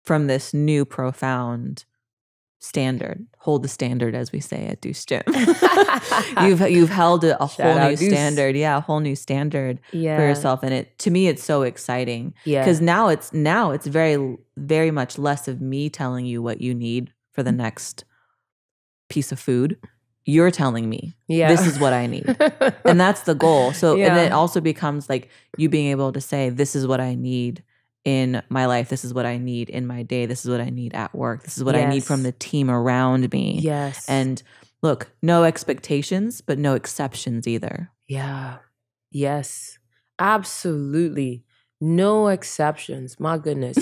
from this new profound standard. Hold the standard, as we say at Deuce Gym. You've held a whole new standard. Yeah, a whole new standard for yourself. And to me, it's so exciting. Because now it's very, very much less of me telling you what you need for the next piece of food. You're telling me this is what I need. And that's the goal. So and it also becomes like you being able to say, this is what I need in my life. This is what I need in my day. This is what I need at work. This is what I need from the team around me. And look, no expectations, but no exceptions either. Yes. Absolutely. No exceptions. My goodness.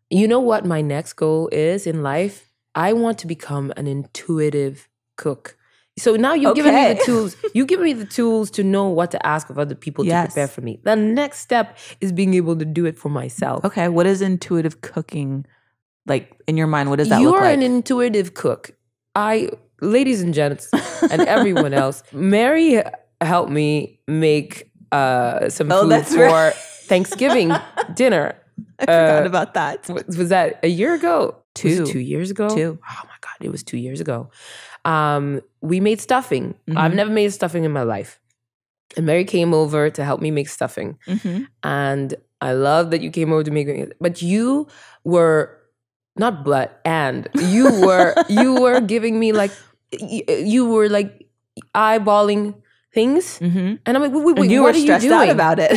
You know what my next goal is in life? I want to become an intuitive cook. So now you've given me the tools. You give me the tools to know what to ask of other people to prepare for me. The next step is being able to do it for myself. Okay, what is intuitive cooking like in your mind? What does that look like? You're an intuitive cook. Ladies and gents, and everyone else, Mary helped me make some food for Thanksgiving dinner. I forgot about that. Was that a year ago? Was it 2 years ago? 2. Oh my God, it was 2 years ago. We made stuffing. I've never made stuffing in my life. And Mary came over to help me make stuffing. And I love that you came over to make it. But you were you were giving me like, you were like eyeballing things. And I'm like, wait, and you what were stressed out about it.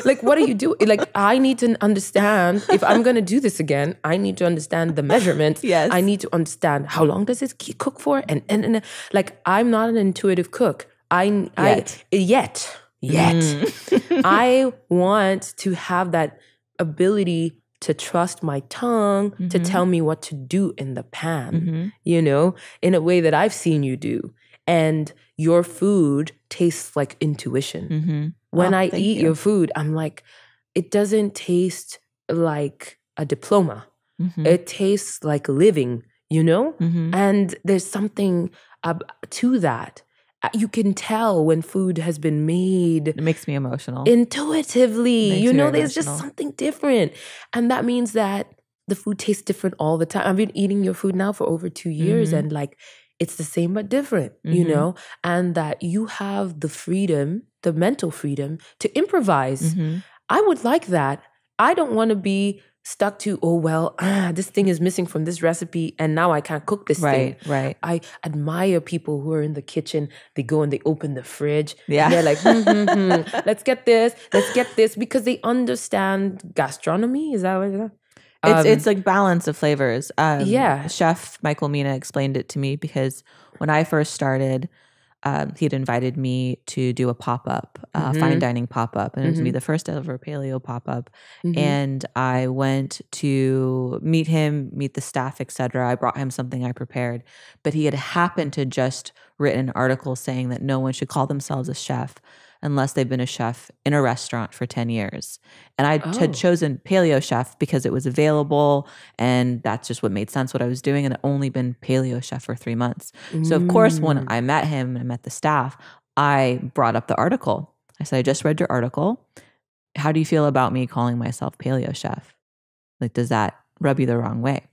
Like, what are you doing? Like, I need to understand, if I'm going to do this again, I need to understand the measurements. I need to understand how long does it cook for? And like, I'm not an intuitive cook. Yet. I want to have that ability to trust my tongue to tell me what to do in the pan, you know, in a way that I've seen you do. And your food tastes like intuition. When I eat your food, I'm like, it doesn't taste like a diploma. It tastes like living, you know? And there's something to that. You can tell when food has been made. It makes me emotional. Intuitively. You know, there's just something different. And that means that the food tastes different all the time. I've been eating your food now for over 2 years and like, it's the same but different, you know? And that you have the freedom, the mental freedom to improvise. I would like that. I don't want to be stuck to, this thing is missing from this recipe and now I can't cook this thing. Right. I admire people who are in the kitchen. They go and they open the fridge. And they're like, let's get this, because they understand gastronomy. Is that what it is? It's like balance of flavors. Chef Michael Mina explained it to me because when I first started, he had invited me to do a pop-up, fine dining pop-up. And it was going to be the first ever paleo pop-up. And I went to meet him, meet the staff, etc. I brought him something I prepared. But he had happened to just written an article saying that no one should call themselves a chef unless they've been a chef in a restaurant for 10 years. And I had chosen paleo chef because it was available and that's just what made sense what I was doing. And I'd only been paleo chef for 3 months. So of course, when I met him and I met the staff, I brought up the article. I said, I just read your article. How do you feel about me calling myself paleo chef? Like, does that rub you the wrong way?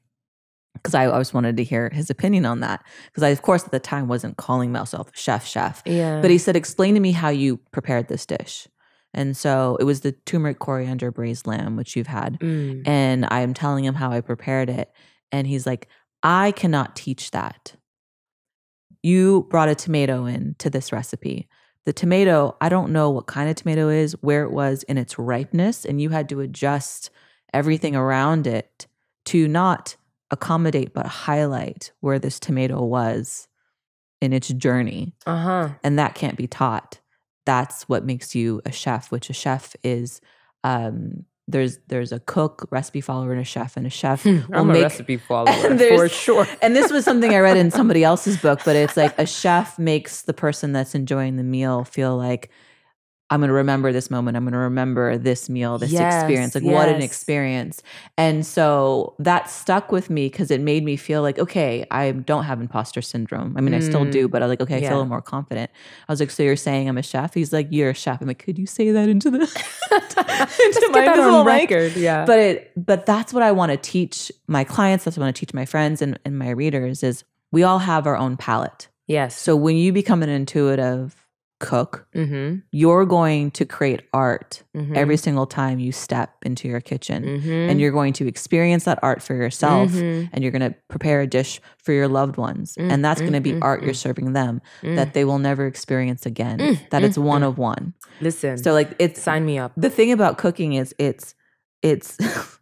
Because I always wanted to hear his opinion on that. Because I, of course, at the time wasn't calling myself chef. Yeah. But he said, explain to me how you prepared this dish. And so it was the turmeric coriander braised lamb, which you've had. And I'm telling him how I prepared it. And he's like, I cannot teach that. You brought a tomato in to this recipe. The tomato, I don't know what kind of tomato it is, where it was in its ripeness. And you had to adjust everything around it to not accommodate but highlight where this tomato was in its journey. And that can't be taught. That's what makes you a chef, which a chef is there's a cook, recipe follower, and a chef. And a chef I'm a recipe follower for sure. And this was something I read in somebody else's book, but it's like a chef makes the person that's enjoying the meal feel like, I'm going to remember this moment. I'm going to remember this meal, this experience. Like, what an experience. And so that stuck with me because it made me feel like, okay, I don't have imposter syndrome. I mean, I still do, but I was like, okay, I feel a little more confident. I was like, so you're saying I'm a chef? He's like, you're a chef. I'm like, could you say that into the into my invisible record? Yeah. But that's what I want to teach my clients. That's what I want to teach my friends and my readers is we all have our own palate. Yes. So when you become an intuitive cook, you're going to create art every single time you step into your kitchen. And you're going to experience that art for yourself and you're going to prepare a dish for your loved ones. And that's going to be art you're serving them that they will never experience again. That it's one of one. Listen. So like it's sign me up. The thing about cooking is it's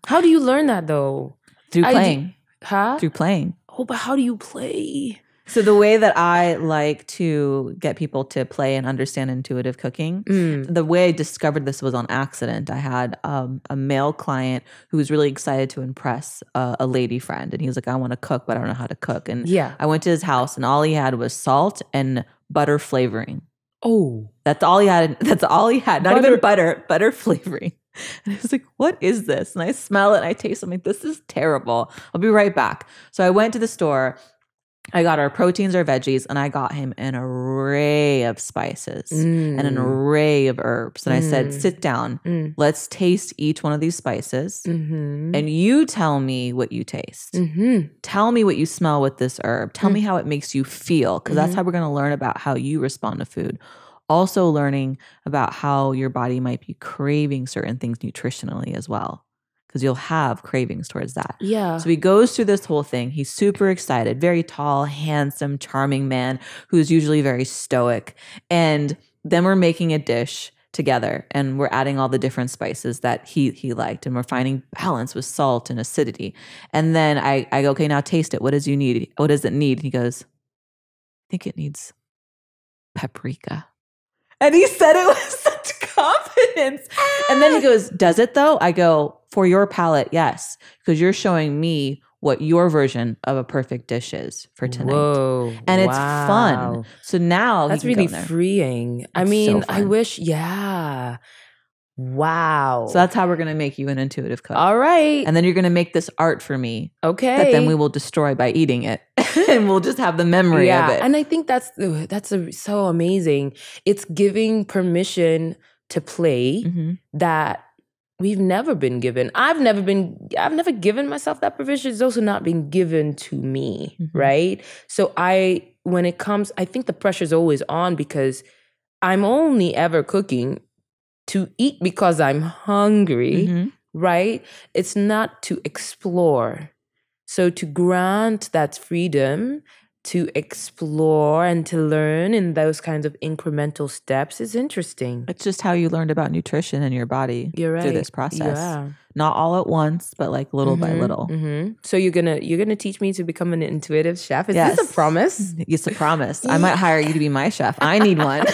how do you learn that though? Through playing. Through playing. Oh, but how do you play? So the way that I like to get people to play and understand intuitive cooking, the way I discovered this was on accident. I had a male client who was really excited to impress a lady friend. And he was like, I want to cook, but I don't know how to cook. And I went to his house and all he had was salt and butter flavoring. Oh. That's all he had. That's all he had. Not even butter flavoring. And I was like, what is this? And I smell it and I taste it. I'm like, this is terrible. I'll be right back. So I went to the store. I got our proteins, our veggies, and I got him an array of spices and an array of herbs. And I said, sit down. Let's taste each one of these spices. And you tell me what you taste. Tell me what you smell with this herb. Tell me how it makes you feel, because that's how we're going to learn about how you respond to food. Also learning about how your body might be craving certain things nutritionally as well, because you'll have cravings towards that. Yeah. So he goes through this whole thing. He's super excited, very tall, handsome, charming man who's usually very stoic. And then we're making a dish together and we're adding all the different spices that he liked. And we're finding balance with salt and acidity. And then I go, okay, now taste it. What does you need? What does it need? And he goes, I think it needs paprika. And he said it with such confidence. And then he goes, does it though? I go, for your palate, yes. Because you're showing me what your version of a perfect dish is for tonight. Whoa, and it's fun. So now that's really freeing. I mean, so I wish, Wow. So that's how we're going to make you an intuitive cook. All right. And then you're going to make this art for me. Okay. That then we will destroy by eating it. And we'll just have the memory of it. And I think that's so amazing. It's giving permission to play that we've never been given. I've never given myself that permission. It's also not been given to me, right? So when it comes, I think the pressure's always on because I'm only ever cooking to eat because I'm hungry, right? It's not to explore. So to grant that freedom to explore and to learn in those kinds of incremental steps is interesting. It's just how you learned about nutrition in your body through this process. Yeah. Not all at once, but like little by little. So you're gonna teach me to become an intuitive chef? Is this a promise? It's a promise. I might hire you to be my chef. I need one.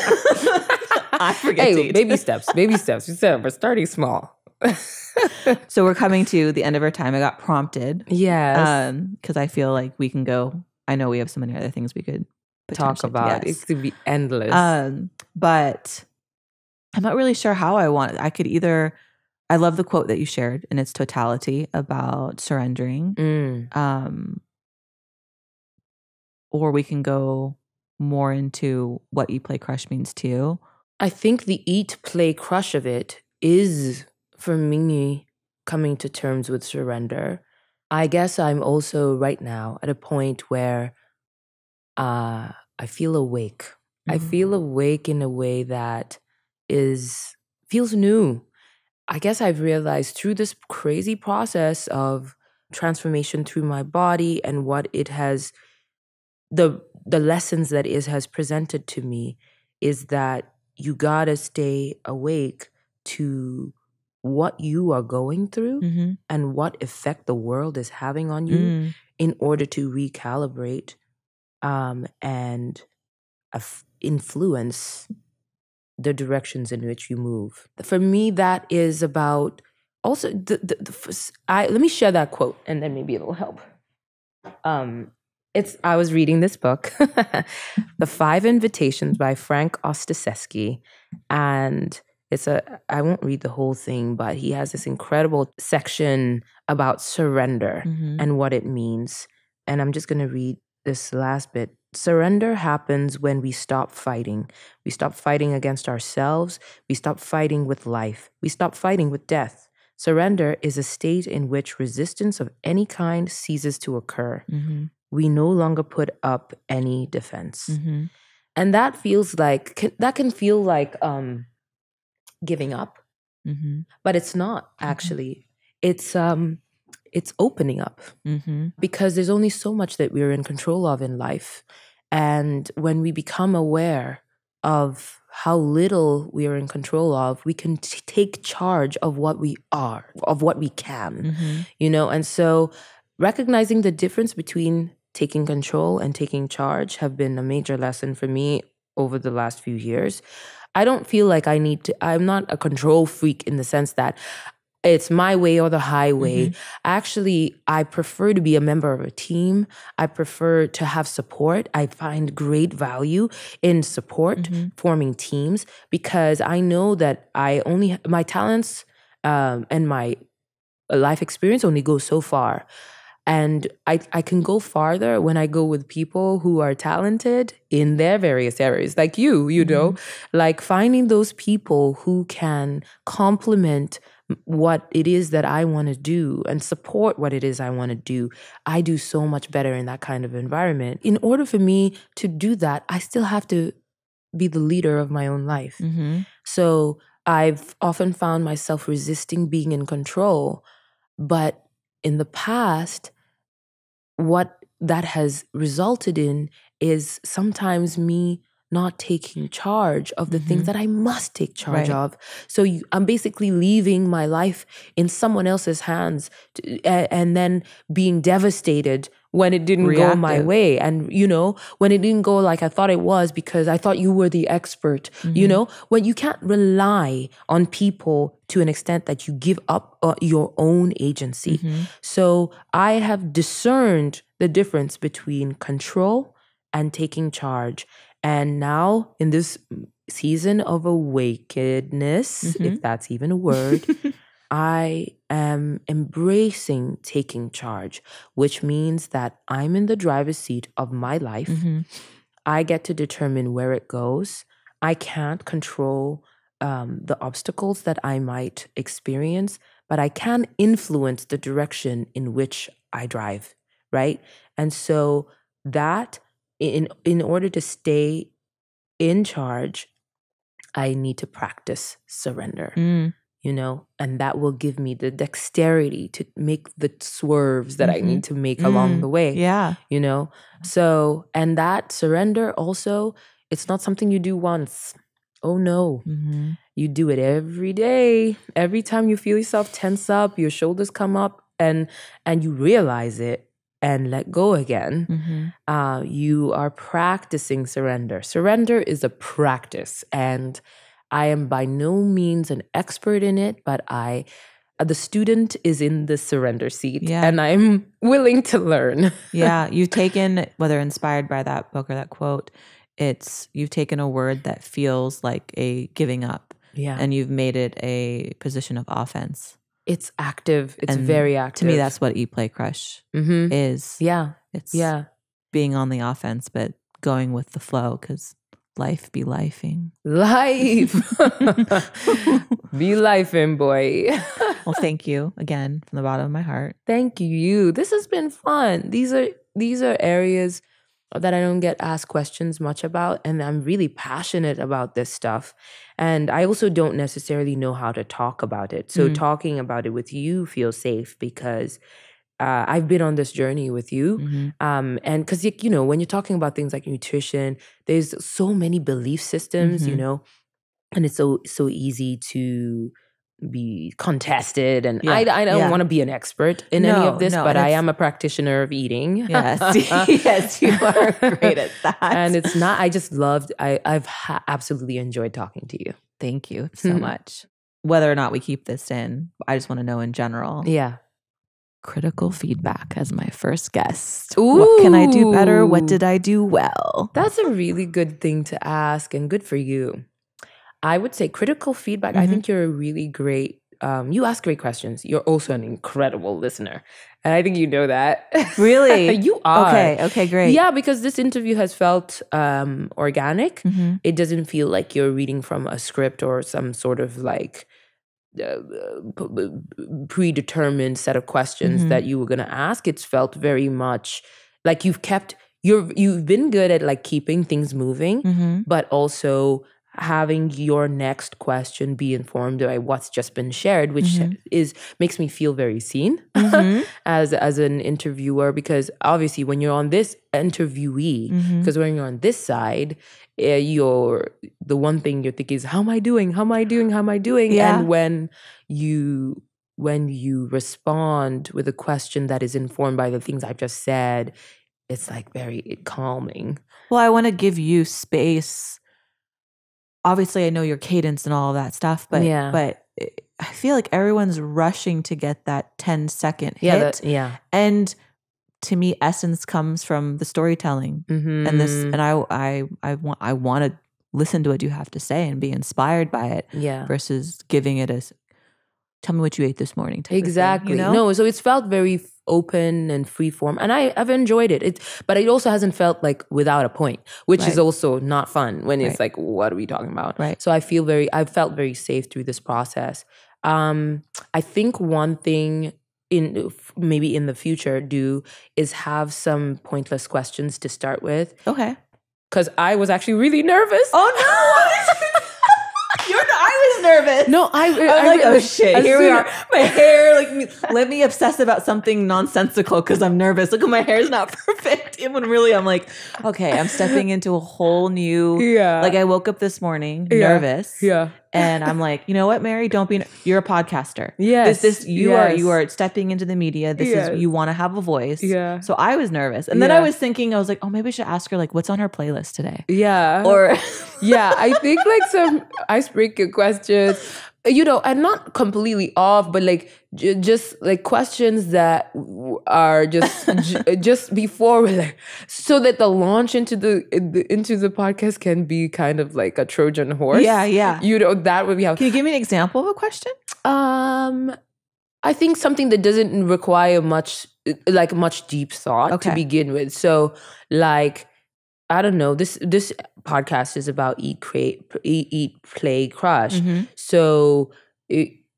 I forget to eat. Baby steps. Baby steps. You said we're starting small. So we're coming to the end of our time. I got prompted. Yes. Because I feel like we can go. I know we have so many other things we could talk about. Yes. It could be endless. But I'm not really sure how I want it. I could either, I love the quote that you shared in its totality about surrendering. Or we can go more into what eat, play, crush means to you. I think the eat, play, crush of it is, for me, coming to terms with surrender. I guess I'm also right now at a point where I feel awake. I feel awake in a way that feels new. I guess I've realized through this crazy process of transformation through my body and what it has, the lessons that it has presented to me is that you gotta stay awake to what you are going through and what effect the world is having on you in order to recalibrate and influence the directions in which you move. For me, that is about also let me share that quote and then maybe it'll help. I was reading this book, The 5 Invitations by Frank Ostaseski, and I won't read the whole thing, but he has this incredible section about surrender and what it means. And I'm just going to read this last bit. Surrender happens when we stop fighting. We stop fighting against ourselves. We stop fighting with life. We stop fighting with death. Surrender is a state in which resistance of any kind ceases to occur. We no longer put up any defense. And that feels like, that can feel like giving up. But it's not actually. It's opening up because there's only so much that we're in control of in life. And when we become aware of how little we are in control of, we can take charge of what we are, of what we can, And so recognizing the difference between taking control and taking charge have been a major lesson for me over the last few years. I don't feel like I'm not a control freak in the sense that it's my way or the highway. Actually, I prefer to be a member of a team. I prefer to have support. I find great value in support, forming teams, because I know that my talents and my life experience only go so far. And I can go farther when I go with people who are talented in their various areas, like you know, like finding those people who can complement what it is that I want to do and support what it is I want to do. I do so much better in that kind of environment. In order for me to do that, I still have to be the leader of my own life. So I've often found myself resisting being in control. But in the past, what that has resulted in is sometimes me not taking charge of the things that I must take charge of. So I'm basically leaving my life in someone else's hands and then being devastated when it didn't go my way. And, when it didn't go like I thought it was because I thought you were the expert, when you can't rely on people to an extent that you give up your own agency. So I have discerned the difference between control and taking charge. And now in this season of awakeness, if that's even a word, I am embracing taking charge, which means that I'm in the driver's seat of my life. I get to determine where it goes. I can't control the obstacles that I might experience, but I can influence the direction in which I drive, right? And so that in order to stay in charge, I need to practice surrender. you know, and that will give me the dexterity to make the swerves that I need to make along the way. Yeah. You know? So, and that surrender also, it's not something you do once. Oh no. You do it every day. Every time you feel yourself tense up, your shoulders come up and you realize it and let go again. You are practicing surrender. Surrender is a practice, and I am by no means an expert in it, but the student is in the surrender seat, and I'm willing to learn. Yeah, you've taken, whether inspired by that book or that quote, you've taken a word that feels like a giving up, and you've made it a position of offense. It's active. It's very active. To me, that's what Eat, Play, Crush is. Yeah. It's being on the offense, but going with the flow, because life be lifing. Life. Be lifing, boy. Well, thank you again from the bottom of my heart. Thank you. This has been fun. These are areas that I don't get asked questions much about, and I'm really passionate about this stuff. And I also don't necessarily know how to talk about it. So talking about it with you feels safe, because I've been on this journey with you. And because, you know, when you're talking about things like nutrition, there's so many belief systems, you know, and it's so easy to be contested. And I don't want to be an expert in any of this, but I am a practitioner of eating. Yes, yes, you are great at that. And it's not, I just loved, I've absolutely enjoyed talking to you. Thank you so much. Whether or not we keep this in, I just want to know in general. Yeah. Critical feedback as my first guest. Ooh. What can I do better? What did I do well? That's a really good thing to ask, and good for you. I would say critical feedback. I think you're a really great, you ask great questions. You're also an incredible listener. And I think you know that. Really? You are. Okay, great. Yeah, because this interview has felt organic. It doesn't feel like you're reading from a script or some sort of like predetermined set of questions that you were going to ask. It's felt very much like you've been good at like keeping things moving, but also having your next question be informed by what's just been shared, which makes me feel very seen as an interviewer, because obviously when you're on this interviewee, because when you're on this side, the one thing you're thinking is, how am I doing? Yeah. And when you respond with a question that is informed by the things I've just said, it's like very calming. Well, I want to give you space. Obviously, I know your cadence and all of that stuff, but I feel like everyone's rushing to get that 10-second hit. And to me, essence comes from the storytelling, and this. And I want to listen to what you have to say and be inspired by it. Versus giving it a tell me what you ate this morning. Exactly. Thing, you know? No, so it's felt very open and free form, and I've enjoyed it. But it also hasn't felt like without a point, which is also not fun when it's like, what are we talking about? Right. So I've felt very safe through this process. I think one thing maybe in the future is have some pointless questions to start with. Okay. Because I was actually really nervous. Oh no! I was nervous. No, I'm like, oh shit, here we are. My hair, let me obsess about something nonsensical because I'm nervous. Look, my hair's not perfect. And when really I'm like, okay, I'm stepping into a whole new, like I woke up this morning nervous. Yeah. And I'm like, you know what, Mary? You're a podcaster. Yes. You are stepping into the media. You want to have a voice. Yeah. So I was nervous. And then I was thinking, I was like, oh, maybe I should ask her like, what's on her playlist today? Yeah. Or I think like some icebreaker questions, you know, and not completely off, but like just like questions that are just before we're like, so that the launch into the podcast can be kind of like a Trojan horse. Yeah. You know, that would be how. Can you give me an example of a question? I think something that doesn't require much deep thought to begin with. So like, I don't know, this podcast is about eat, play, crush. So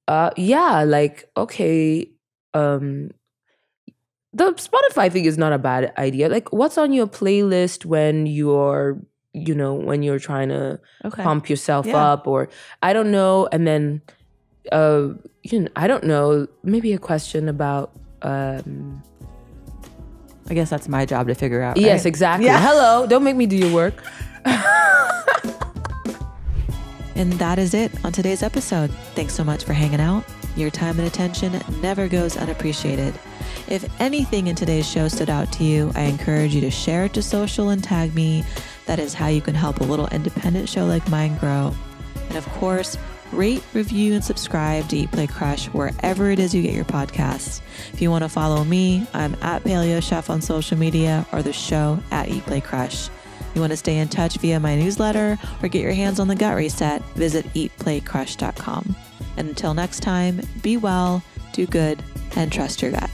like, okay, the Spotify thing is not a bad idea. Like, what's on your playlist when you're trying to pump yourself up, or I don't know. And then I don't know, maybe a question about I guess that's my job to figure out. Right? Yes, exactly. Yeah. Hello, don't make me do your work. And that is it on today's episode. Thanks so much for hanging out. Your time and attention never goes unappreciated. If anything in today's show stood out to you, I encourage you to share it to social and tag me. That is how you can help a little independent show like mine grow. And of course, rate, review, and subscribe to Eat, Play, Crush wherever it is you get your podcasts. If you want to follow me, I'm at Paleo Chef on social media, or the show at Eat, Play, Crush. You want to stay in touch via my newsletter or get your hands on the gut reset, visit eatplaycrush.com. And until next time, be well, do good, and trust your gut.